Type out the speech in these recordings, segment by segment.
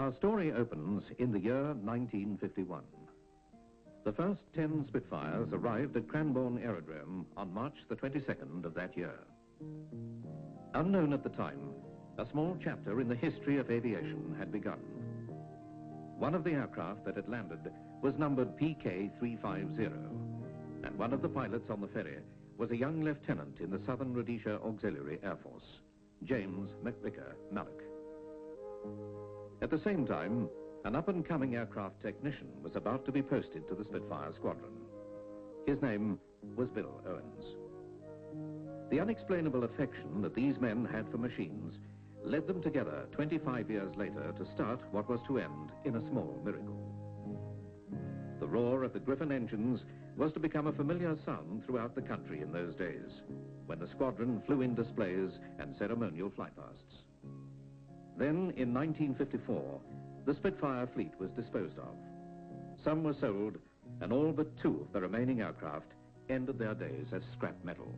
Our story opens in the year 1951. The first 10 Spitfires arrived at Cranbourne Aerodrome on March the 22nd of that year. Unknown at the time, a small chapter in the history of aviation had begun. One of the aircraft that had landed was numbered PK-350, and one of the pilots on the ferry was a young lieutenant in the Southern Rhodesia Auxiliary Air Force, James McVicar Malloch. At the same time, an up-and-coming aircraft technician was about to be posted to the Spitfire squadron. His name was Bill Owens. The unexplainable affection that these men had for machines led them together 25 years later to start what was to end in a small miracle. The roar of the Griffon engines was to become a familiar sound throughout the country in those days, when the squadron flew in displays and ceremonial flypasts. Then, in 1954, the Spitfire fleet was disposed of. Some were sold, and all but 2 of the remaining aircraft ended their days as scrap metal.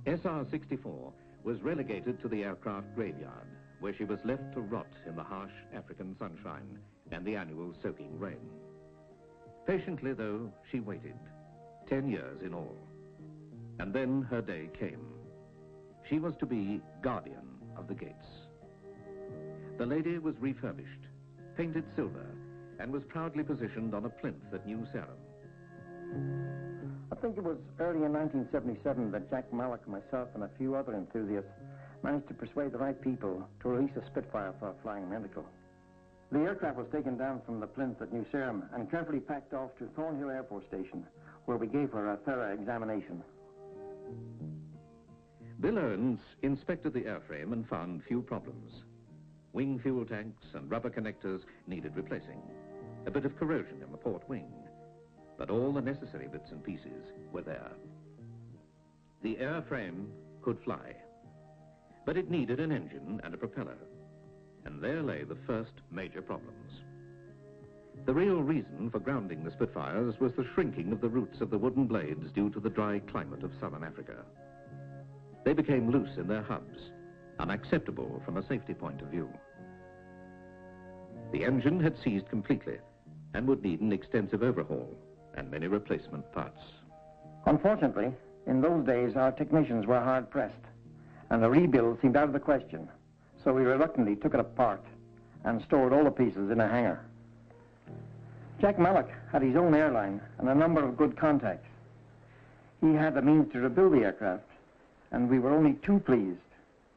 SR-64 was relegated to the aircraft graveyard, where she was left to rot in the harsh African sunshine and the annual soaking rain. Patiently, though, she waited, 10 years in all. And then her day came. She was to be guardian of the gates. The lady was refurbished, painted silver, and was proudly positioned on a plinth at New Sarum. I think it was early in 1977 that Jack Malloch, myself, and a few other enthusiasts managed to persuade the right people to release a Spitfire for a flying medical. The aircraft was taken down from the plinth at New Sarum and carefully packed off to Thornhill Air Force Station, where we gave her a thorough examination. Bill Owens inspected the airframe and found few problems. Wing fuel tanks and rubber connectors needed replacing. A bit of corrosion in the port wing. But all the necessary bits and pieces were there. The airframe could fly, but it needed an engine and a propeller. And there lay the first major problems. The real reason for grounding the Spitfires was the shrinking of the roots of the wooden blades due to the dry climate of southern Africa. They became loose in their hubs, unacceptable from a safety point of view. The engine had seized completely and would need an extensive overhaul and many replacement parts. Unfortunately, in those days, our technicians were hard-pressed, and a rebuild seemed out of the question. So we reluctantly took it apart and stored all the pieces in a hangar. Jack Malloch had his own airline and a number of good contacts. He had the means to rebuild the aircraft, and we were only too pleased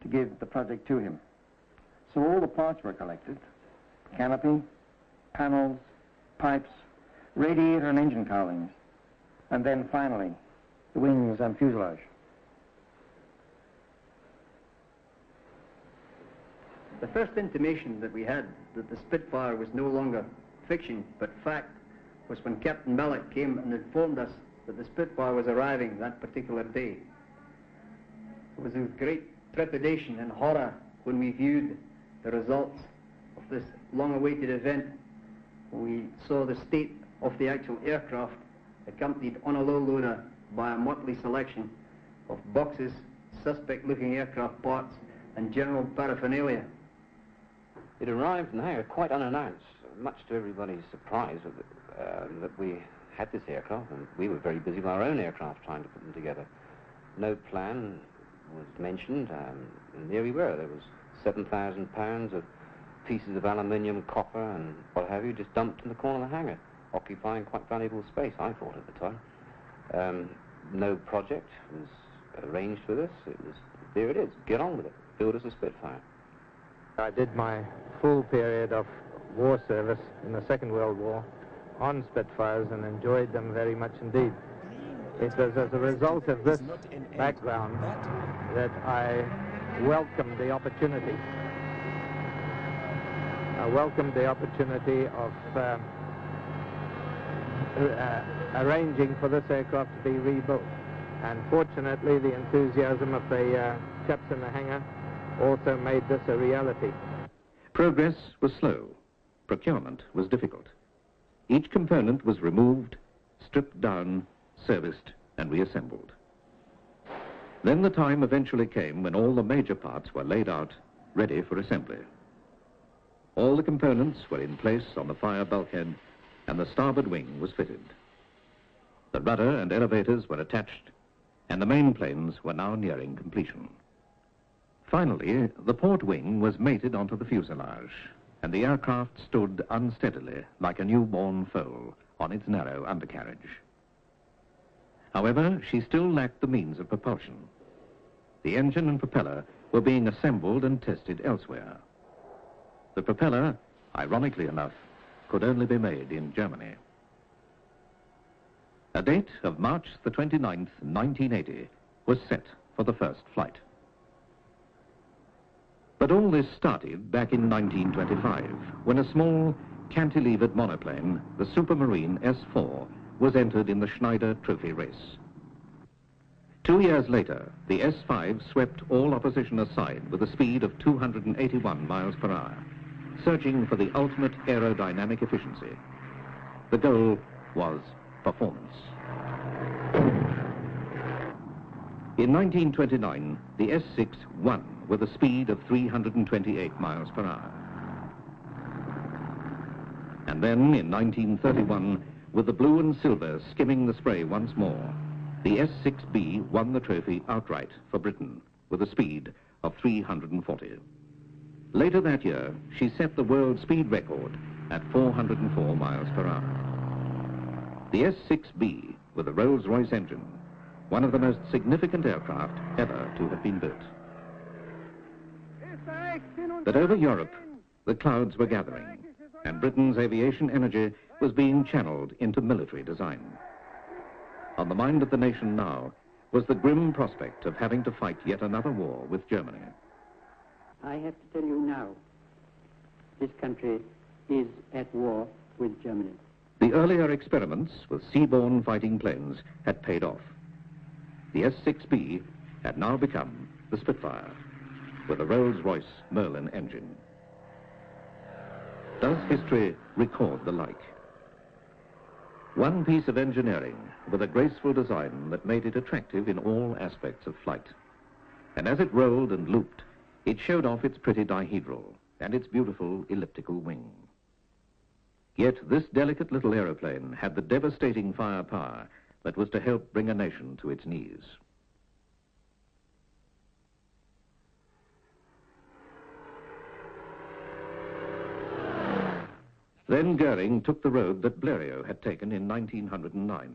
to give the project to him. So all the parts were collected: canopy, panels, pipes, radiator and engine cowlings, and then finally, the wings and fuselage. The first intimation that we had that the Spitfire was no longer fiction but fact was when Captain Malloch came and informed us that the Spitfire was arriving that particular day. It was with great trepidation and horror when we viewed the results of this long-awaited event. We saw the state of the actual aircraft, accompanied on a low loader by a motley selection of boxes, suspect-looking aircraft parts, and general paraphernalia. It arrived in the hangar quite unannounced, much to everybody's surprise that we had this aircraft, and we were very busy with our own aircraft trying to put them together. No plan was mentioned, and there we were. There was 7,000 pounds of pieces of aluminium, copper, and what have you, just dumped in the corner of the hangar, occupying quite valuable space, I thought at the time. No project was arranged for this. It was, there it is, get on with it, build us a Spitfire. I did my full period of war service in the Second World War on Spitfires and enjoyed them very much indeed. It was as a result of this background that I welcomed the opportunity. I welcomed the opportunity of arranging for this aircraft to be rebuilt. And fortunately, the enthusiasm of the chaps in the hangar also made this a reality. Progress was slow. Procurement was difficult. Each component was removed, stripped down, serviced, and reassembled. Then the time eventually came when all the major parts were laid out, ready for assembly. All the components were in place on the fire bulkhead, and the starboard wing was fitted. The rudder and elevators were attached, and the main planes were now nearing completion. Finally, the port wing was mated onto the fuselage, and the aircraft stood unsteadily like a newborn foal on its narrow undercarriage. However, she still lacked the means of propulsion. The engine and propeller were being assembled and tested elsewhere. The propeller, ironically enough, could only be made in Germany. A date of March the 29th, 1980, was set for the first flight. But all this started back in 1925, when a small, cantilevered monoplane, the Supermarine S-4, was entered in the Schneider Trophy race. 2 years later, the S-5 swept all opposition aside with a speed of 281 miles per hour, searching for the ultimate aerodynamic efficiency. The goal was performance. In 1929, the S-6 won with a speed of 328 miles per hour. And then, in 1931, with the blue and silver skimming the spray once more, the S-6B won the trophy outright for Britain with a speed of 340. Later that year, she set the world speed record at 404 miles per hour. The S-6B, with a Rolls-Royce engine, one of the most significant aircraft ever to have been built. But over Europe, the clouds were gathering, and Britain's aviation energy was being channeled into military design. On the mind of the nation now was the grim prospect of having to fight yet another war with Germany. I have to tell you now, this country is at war with Germany. The earlier experiments with seaborne fighting planes had paid off. The S-6B had now become the Spitfire, with a Rolls-Royce Merlin engine. Does history record the like? One piece of engineering with a graceful design that made it attractive in all aspects of flight. And as it rolled and looped, it showed off its pretty dihedral and its beautiful elliptical wing. Yet this delicate little aeroplane had the devastating firepower that was to help bring a nation to its knees. Then Goering took the road that Blériot had taken in 1909.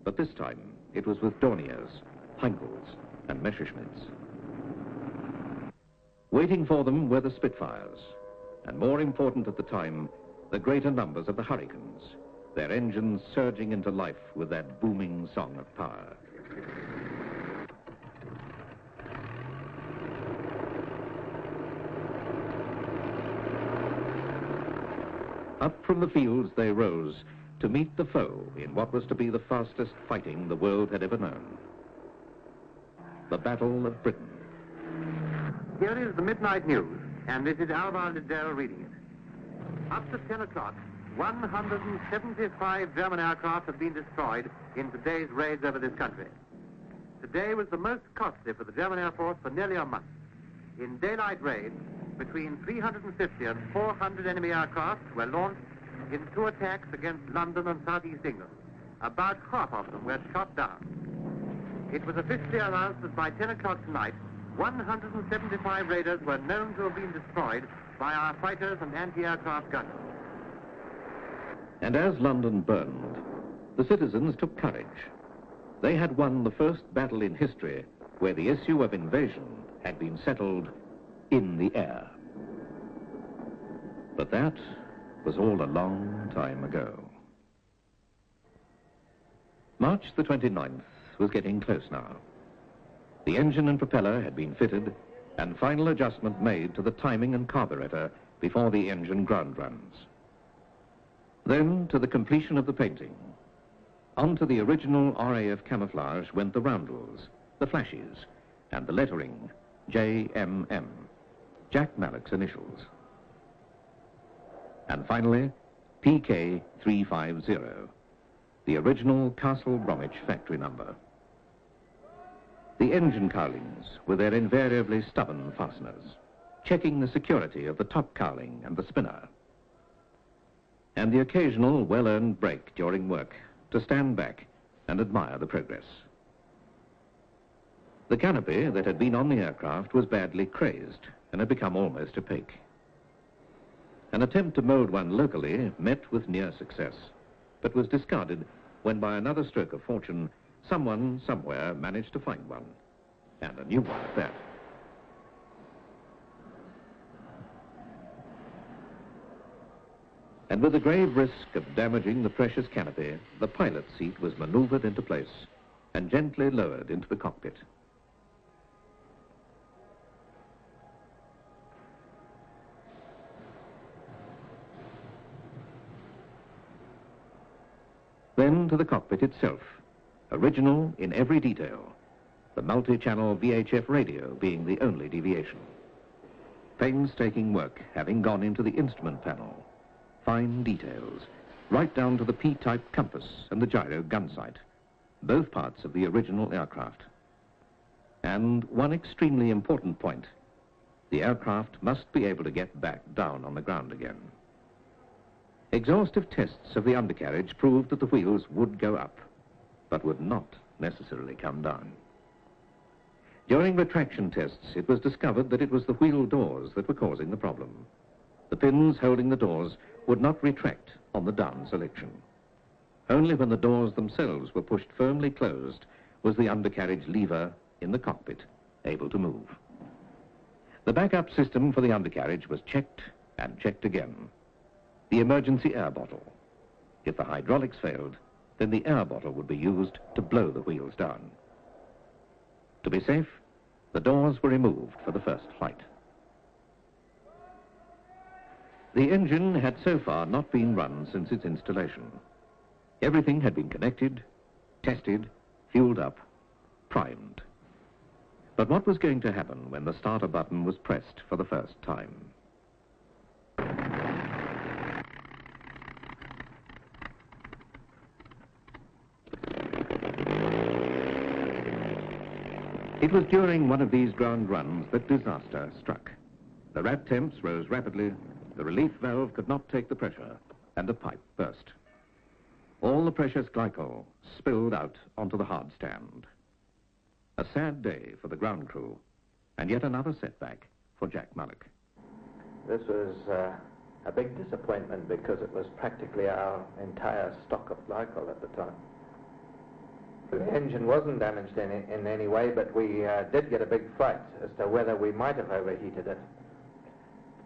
But this time, it was with Dorniers, Heinkels, and Messerschmitts. Waiting for them were the Spitfires, and more important at the time, the greater numbers of the Hurricanes, their engines surging into life with that booming song of power. Up from the fields they rose to meet the foe in what was to be the fastest fighting the world had ever known. The Battle of Britain. Here is the midnight news, and this is Alvar Liddell reading it. Up to 10 o'clock, 175 German aircraft have been destroyed in today's raids over this country. Today was the most costly for the German Air Force for nearly a month. In daylight raids, between 350 and 400 enemy aircraft were launched in 2 attacks against London and southeast England. About half of them were shot down. It was officially announced that by 10 o'clock tonight, 175 raiders were known to have been destroyed by our fighters and anti-aircraft gunners. And as London burned, the citizens took courage. They had won the first battle in history where the issue of invasion had been settled in the air. But that was all a long time ago. March the 29th was getting close now. The engine and propeller had been fitted and final adjustment made to the timing and carburetor before the engine ground runs. Then to the completion of the painting. Onto the original RAF camouflage went the roundels, the flashes, and the lettering, JMM, Jack Malloch's initials. And finally, PK350, the original Castle Bromwich factory number. The engine cowlings with their invariably stubborn fasteners, checking the security of the top cowling and the spinner, and the occasional well-earned break during work to stand back and admire the progress. The canopy that had been on the aircraft was badly crazed and had become almost opaque. An attempt to mold one locally met with near success, but was discarded when, by another stroke of fortune, someone somewhere managed to find one, and a new one at that. And with the grave risk of damaging the precious canopy, the pilot's seat was maneuvered into place and gently lowered into the cockpit. Then to the cockpit itself, original in every detail, the multi-channel VHF radio being the only deviation. Painstaking work having gone into the instrument panel, fine details, right down to the P-type compass and the gyro gun sight, both parts of the original aircraft. And one extremely important point, the aircraft must be able to get back down on the ground again. Exhaustive tests of the undercarriage proved that the wheels would go up, but would not necessarily come down. During retraction tests, it was discovered that it was the wheel doors that were causing the problem. The pins holding the doors would not retract on the down selection. Only when the doors themselves were pushed firmly closed was the undercarriage lever in the cockpit able to move. The backup system for the undercarriage was checked and checked again. The emergency air bottle. If the hydraulics failed, then the air bottle would be used to blow the wheels down. To be safe, the doors were removed for the first flight. The engine had so far not been run since its installation. Everything had been connected, tested, fueled up, primed. But what was going to happen when the starter button was pressed for the first time? It was during one of these ground runs that disaster struck. The rat temps rose rapidly, the relief valve could not take the pressure, and the pipe burst. All the precious glycol spilled out onto the hard stand. A sad day for the ground crew, and yet another setback for Jack Malloch. This was a big disappointment because it was practically our entire stock of glycol at the time. The engine wasn't damaged in any way, but we did get a big fright as to whether we might have overheated it.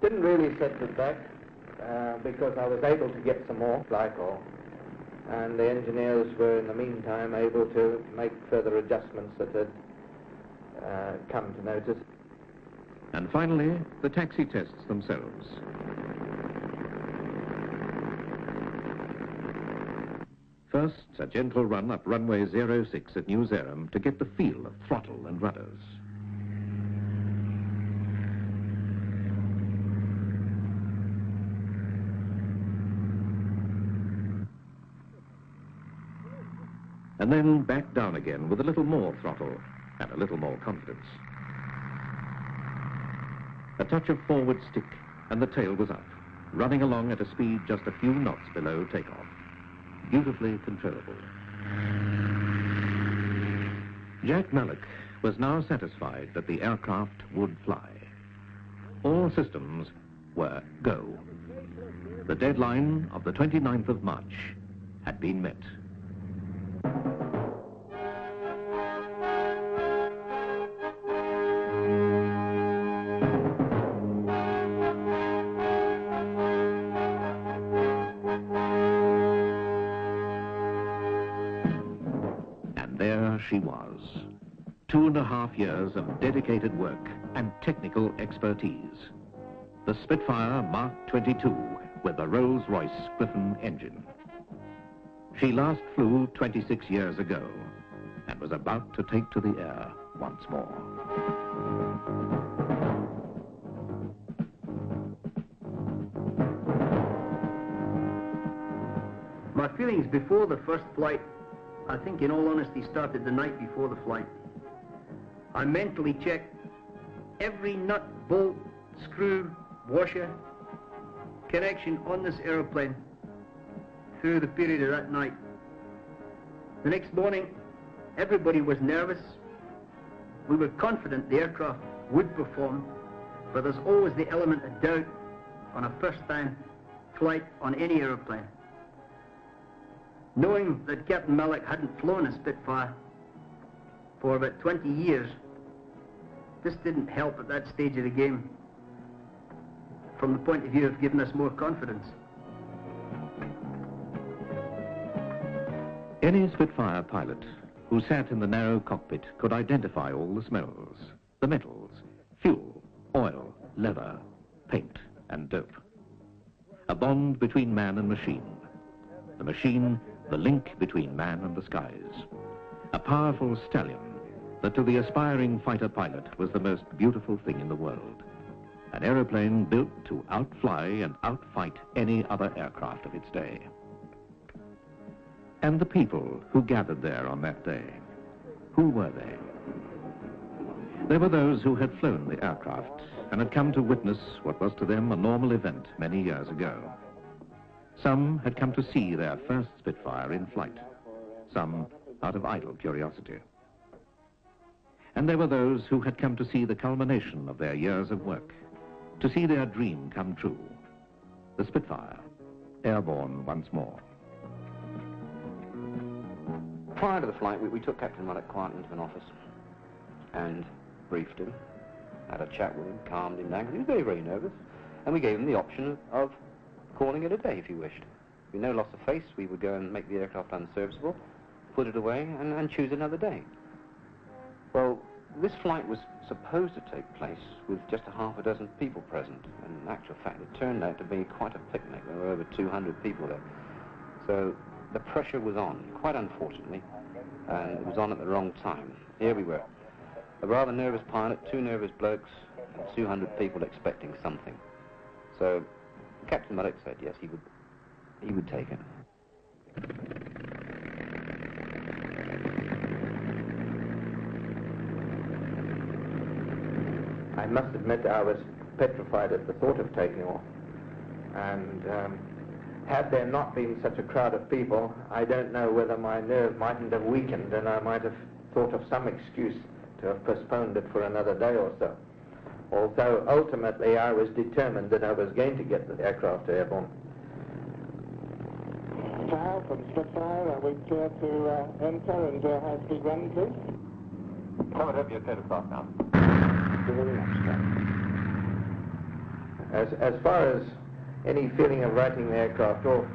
Didn't really set it back because I was able to get some more glycol, and the engineers were in the meantime able to make further adjustments that had come to notice. And finally, the taxi tests themselves. First, a gentle run up runway 06 at New Zealand to get the feel of throttle and rudders. And then back down again with a little more throttle and a little more confidence. A touch of forward stick and the tail was up, running along at a speed just a few knots below takeoff. Beautifully controllable. Jack Malloch was now satisfied that the aircraft would fly. All systems were go. The deadline of the 29th of March had been met. She was. 2.5 years of dedicated work and technical expertise. The Spitfire Mark 22 with the Rolls-Royce Griffon engine. She last flew 26 years ago and was about to take to the air once more. My feelings before the first flight, I think in all honesty, started the night before the flight. I mentally checked every nut, bolt, screw, washer, connection on this aeroplane through the period of that night. The next morning, everybody was nervous. We were confident the aircraft would perform, but there's always the element of doubt on a first-time flight on any aeroplane. Knowing that Captain Malloch hadn't flown a Spitfire for about 20 years, this didn't help at that stage of the game from the point of view of giving us more confidence. Any Spitfire pilot who sat in the narrow cockpit could identify all the smells, the metals, fuel, oil, leather, paint, and dope. A bond between man and machine. The machine, the link between man and the skies. A powerful stallion that to the aspiring fighter pilot was the most beautiful thing in the world. An aeroplane built to outfly and outfight any other aircraft of its day. And the people who gathered there on that day, who were they? There were those who had flown the aircraft and had come to witness what was to them a normal event many years ago. Some had come to see their first Spitfire in flight, some out of idle curiosity. And there were those who had come to see the culmination of their years of work, to see their dream come true. The Spitfire, airborne once more. Prior to the flight, we took Captain Malloch quietly into an office and briefed him, had a chat with him, calmed him down, because he was very, very nervous, and we gave him the option of calling it a day if he wished. With no loss of face, we would go and make the aircraft unserviceable, put it away, and choose another day. Well, this flight was supposed to take place with just a half a dozen people present, and in actual fact, it turned out to be quite a picnic. There were over 200 people there. So the pressure was on, quite unfortunately, and it was on at the wrong time. Here we were, a rather nervous pilot, two nervous blokes, and 200 people expecting something. So Captain Malloch said yes, he would take it. I must admit I was petrified at the thought of taking off. And had there not been such a crowd of people, I don't know whether my nerve mightn't have weakened and I might have thought of some excuse to have postponed it for another day or so. Although ultimately I was determined that I was going to get the aircraft airborne. Tower from Spitfire, are we clear to enter and high-speed run, please? Come it up, you're clear to cross now. As far as any feeling of writing the aircraft off,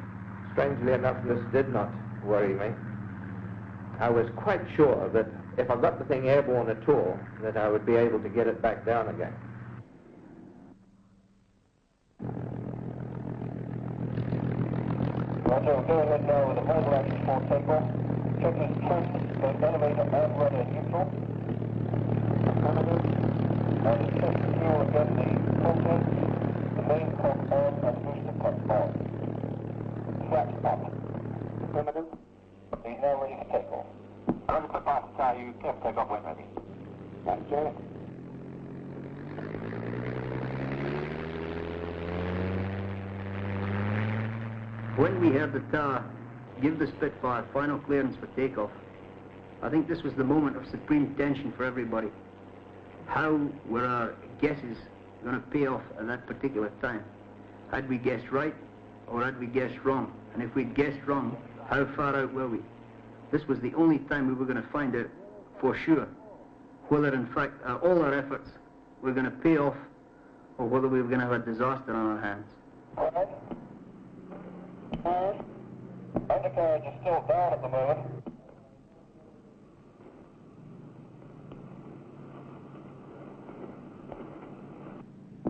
strangely enough, this did not worry me. I was quite sure that if I got the thing airborne at all, that I would be able to get it back down again. Roger, we'll go ahead now with the mobile action for takeoff. Check this trim, the elevator and rudder neutral. And check the fuel again, the cockpit, the main cock on and booster cock on. Flaps up. Affirmative. He's now ready for takeoff. I'm the Spitfire to tell you, clear for takeoff when ready. Thank you. When we heard the tower give the Spitfire final clearance for takeoff, I think this was the moment of supreme tension for everybody. How were our guesses going to pay off at that particular time? Had we guessed right or had we guessed wrong? And if we'd guessed wrong, how far out were we? This was the only time we were going to find out for sure whether in fact all our efforts were going to pay off or whether we were going to have a disaster on our hands. Undercarriage is still down at the moment.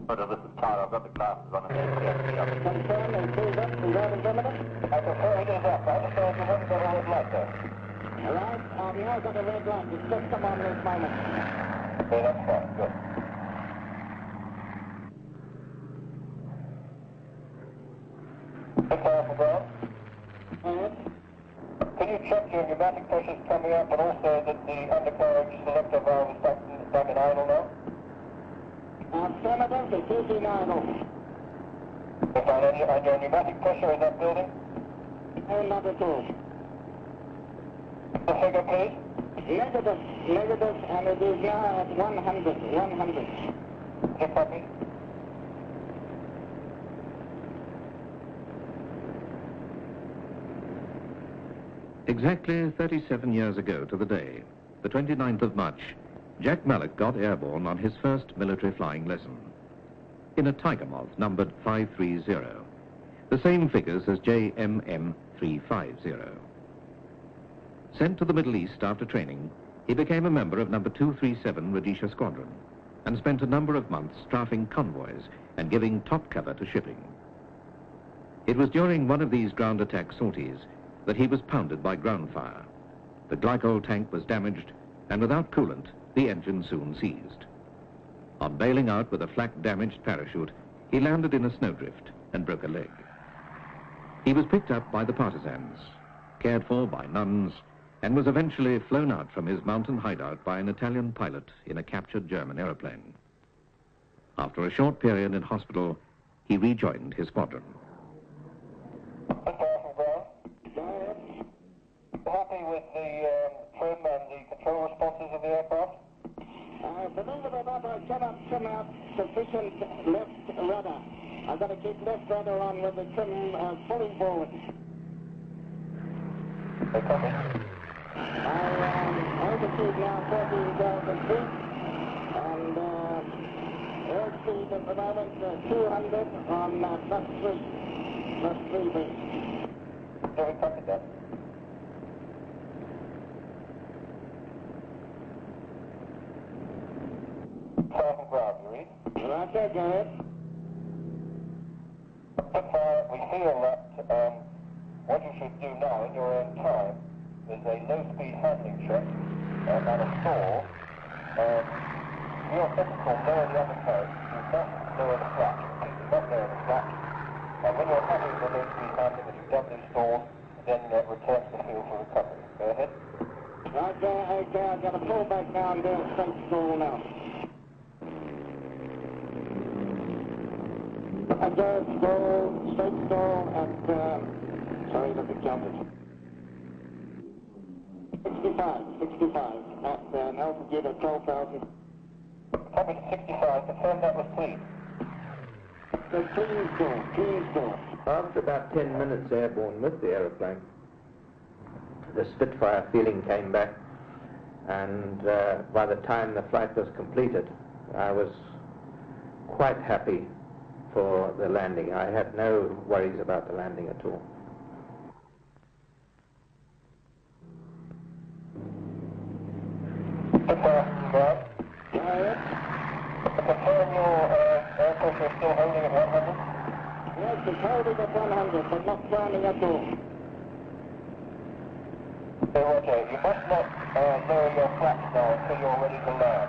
Roger, this is Tower. I've got the glasses on. Confirm and clear up and ground altimeter? I prefer it is up. I understand you haven't got a red light there. All right, we have got a red light. It's just come on this moment. Okay, that's fine. Good. Spitfire for ground. Can you check your pneumatic pressures coming up and also that the undercarriage selector valve is back in idle now? Affirmative, the 39 off. And your pneumatic pressure in that building? No, not at all. The figure, please. Negative, negative, and it is now at 100. Okay, copy. Exactly 37 years ago to the day, the 29th of March, Jack Malloch got airborne on his first military flying lesson in a Tiger Moth numbered 530, the same figures as JMM 350. Sent to the Middle East after training, he became a member of number 237 Rhodesia Squadron and spent a number of months strafing convoys and giving top cover to shipping. It was during one of these ground attack sorties that he was pounded by ground fire. The glycol tank was damaged, and without coolant, the engine soon seized. On bailing out with a flak-damaged parachute, he landed in a snowdrift and broke a leg. He was picked up by the partisans, cared for by nuns, and was eventually flown out from his mountain hideout by an Italian pilot in a captured German aeroplane. After a short period in hospital, he rejoined his squadron. Happy with the trim and the control responses of the aircraft? Believe it or not, I cannot trim out sufficient left rudder. I've got to keep left rudder on with the trim fully forward. Okay, copy. I altitude now 14,000 feet, and airspeed at the moment 200 on +3 feet. So we copied that. Ground, you read? Roger, go ahead. Spitfire, we feel that what you should do now in your own time is a low-speed handling check and a stall. Your physical lower the undercarriage, you must lower the flaps. You must lower the flaps. And when you're happy with the low-speed handling and you've done these stalls, then return to the field for recovery. Go ahead. Roger, okay, I've got to pull back now and do a straight stall now. Straight stall at, sorry, let me count it. 65 at an altitude of 12,000. Copy to 65, confirm that was clean. So clean stall. After about 10 minutes airborne with the aeroplane, the Spitfire feeling came back, and by the time the flight was completed, I was quite happy for the landing. I had no worries about the landing at all. Spitfire, confirm your air pressure is still holding at 100? Yes, it's holding at 100, but not climbing at all. So, Roger, you must not lower your flaps now until you're ready to land,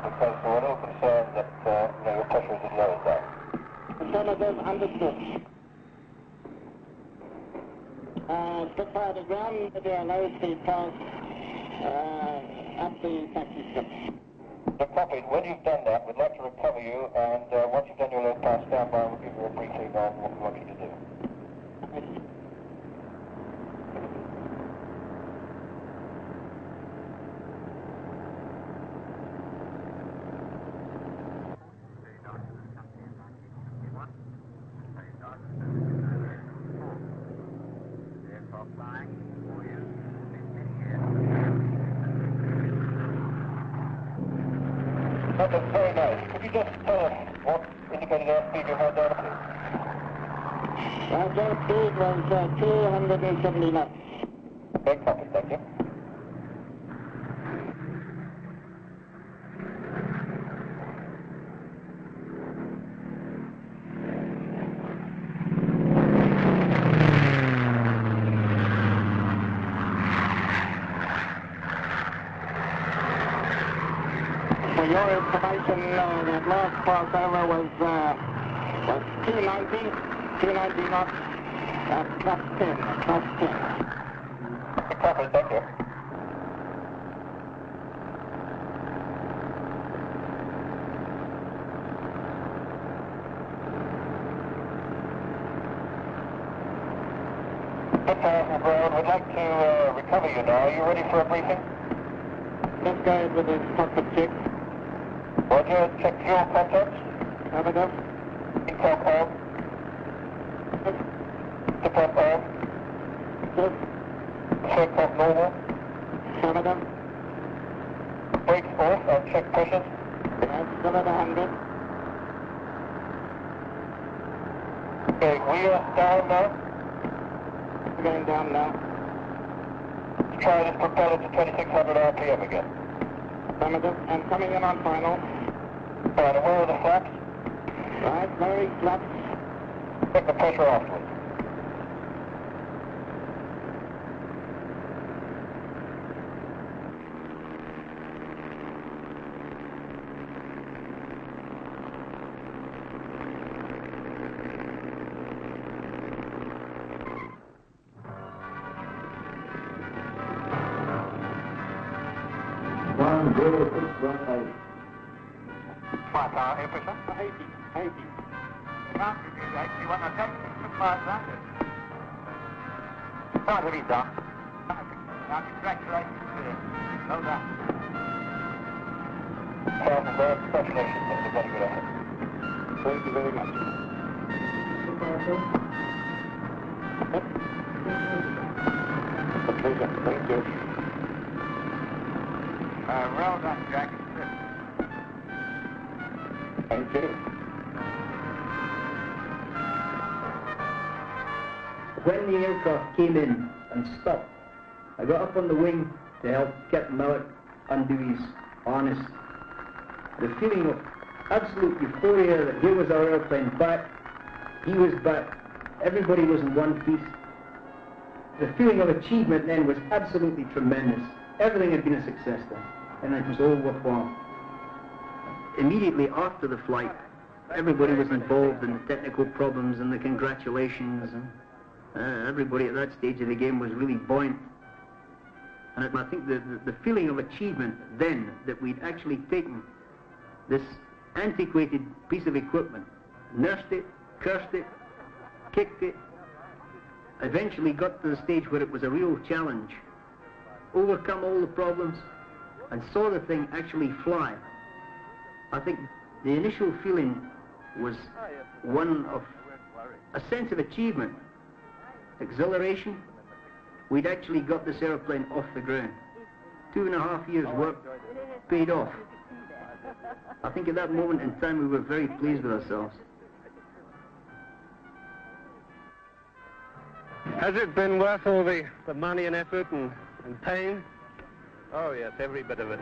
because we're a little concerned that your pressure is as low as that. Affirmative, understood. Spitfire to ground with your low-speed pass at the taxi strip. So copied. When you've done that, we'd like to recover you, and once you've done your low pass, stand by and we'll give you a briefing on what we want you to do. That's very nice. Could you just tell us what indicated airspeed you had there, please? Airspeed was 270 knots. Okay, copy. Thank you. For your information, that last crossover was 290 knots, plus 10. Copy, thank you. Spitfire from ground. We'd like to recover you now. Are you ready for a briefing? This guy is with his cockpit check. Roger. Check fuel contacts. Affirmative. Intercom on. Tip-off on. Yes. Check off normal. Affirmative. Brakes off and check pressures. Yes, still at 100. Okay, wheels down now. Going down now. Let's try this propeller to 2600 RPM again. Affirmative. And coming in on final. Right, and where are the flaps? Right, very flat. Check the pressure off, please. Flight power, air pressure? 80. Now, you want to take 2,500? Start heavy down. Now, congratulations, clear. Well done. Captain Malloch, congratulations. That was a very good effort. Thank you very much. A pleasure. Thank you. Well done, Jack. Thank you. When the aircraft came in and stopped, I got up on the wing to help Captain Malloch undo his harness. The feeling of absolute euphoria that here was our airplane back, he was back, everybody was in one piece. The feeling of achievement then was absolutely tremendous. Everything had been a success then, and it was all worthwhile. Immediately after the flight, everybody was involved in the technical problems and the congratulations, and everybody at that stage of the game was really buoyant. And I think the feeling of achievement then, that we'd actually taken this antiquated piece of equipment, nursed it, cursed it, kicked it, eventually got to the stage where it was a real challenge, overcome all the problems, and saw the thing actually fly. I think the initial feeling was one of a sense of achievement, exhilaration. We'd actually got this airplane off the ground. 2.5 years' work paid off. I think at that moment in time we were very pleased with ourselves. Has it been worth all the money and effort and pain? Oh, yes, every bit of it.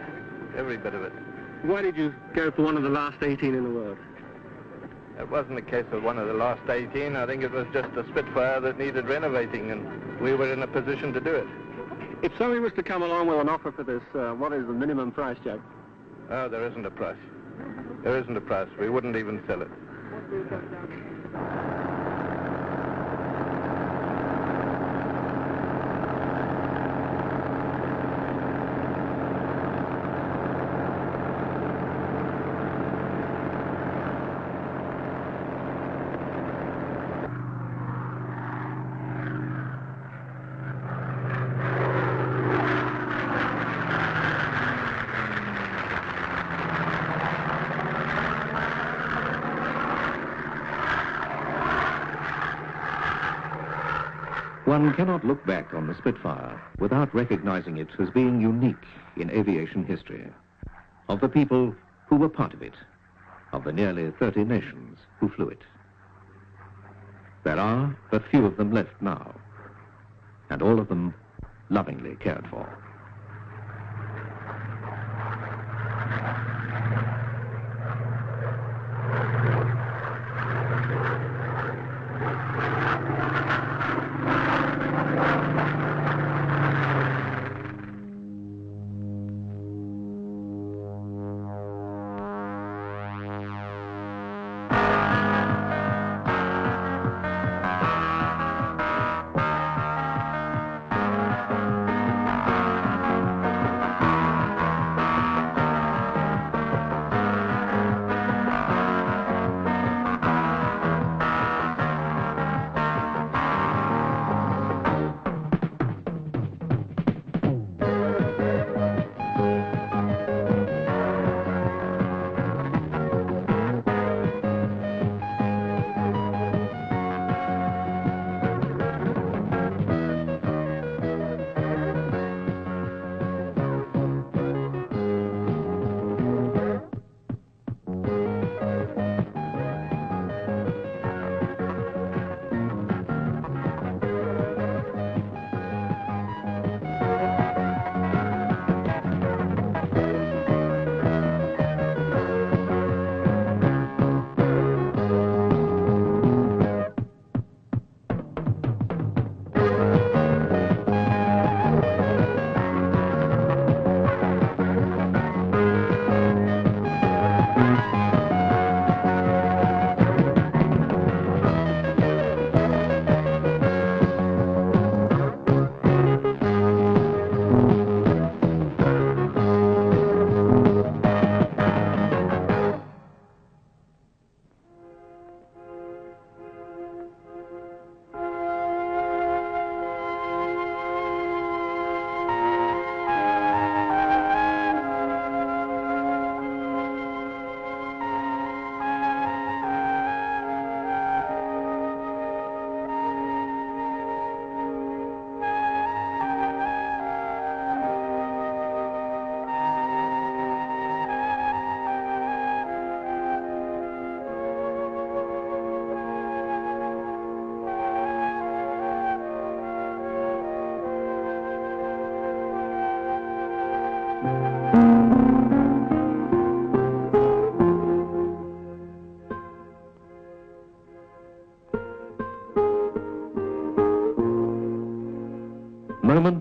Every bit of it. Why did you go for one of the last 18 in the world? It wasn't a case of one of the last 18. I think it was just a Spitfire that needed renovating, and we were in a position to do it. If somebody was to come along with an offer for this, what is the minimum price, Jack? Oh, there isn't a price. There isn't a price. We wouldn't even sell it. One cannot look back on the Spitfire without recognizing it as being unique in aviation history. Of the people who were part of it, of the nearly 30 nations who flew it. There are but few of them left now, and all of them lovingly cared for.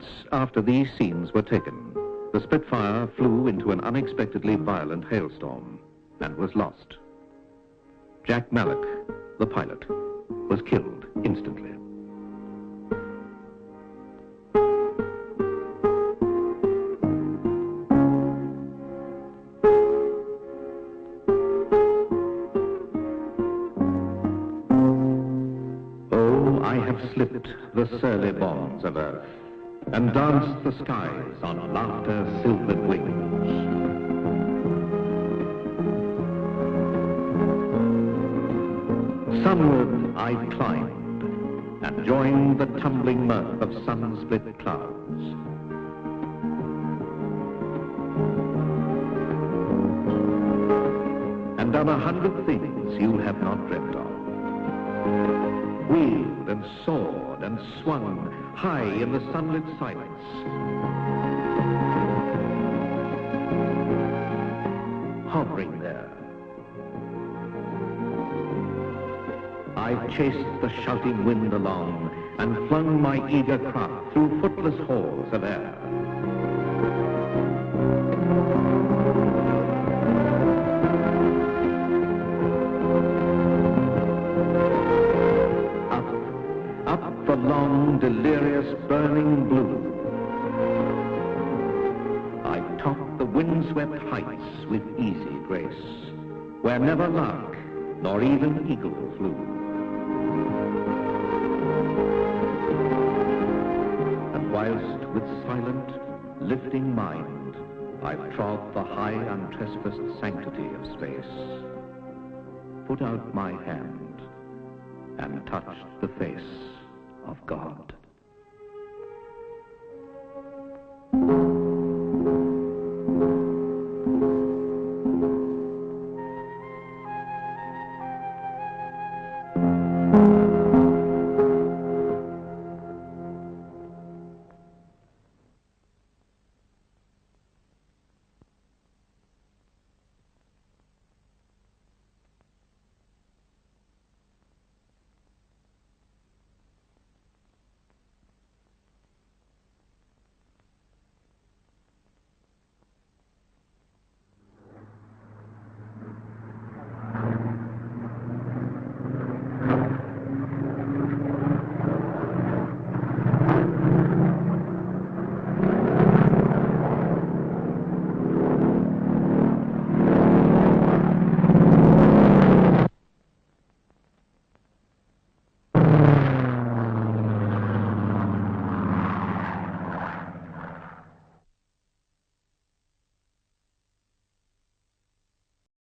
moments after these scenes were taken, the Spitfire flew into an unexpectedly violent hailstorm and was lost. Jack Malloch, the pilot, was killed instantly. Oh, I have slipped the surly bonds of earth and danced the skies on laughter-silvered wings. Sunward I climbed and joined the tumbling mirth of sun-split clouds. And done 100 things you have not dreamt of. Wheeled and soared and swung high in the sunlit silence. Hovering there, I chased the shouting wind along and flung my eager craft through footless halls of air. Up the long, delirious, burning blue, I topped the windswept heights with easy grace, where never lark nor even eagle flew. And whilst with silent, lifting mind, I trod the high, untrespassed sanctity of space, put out my hand and touched the face of God.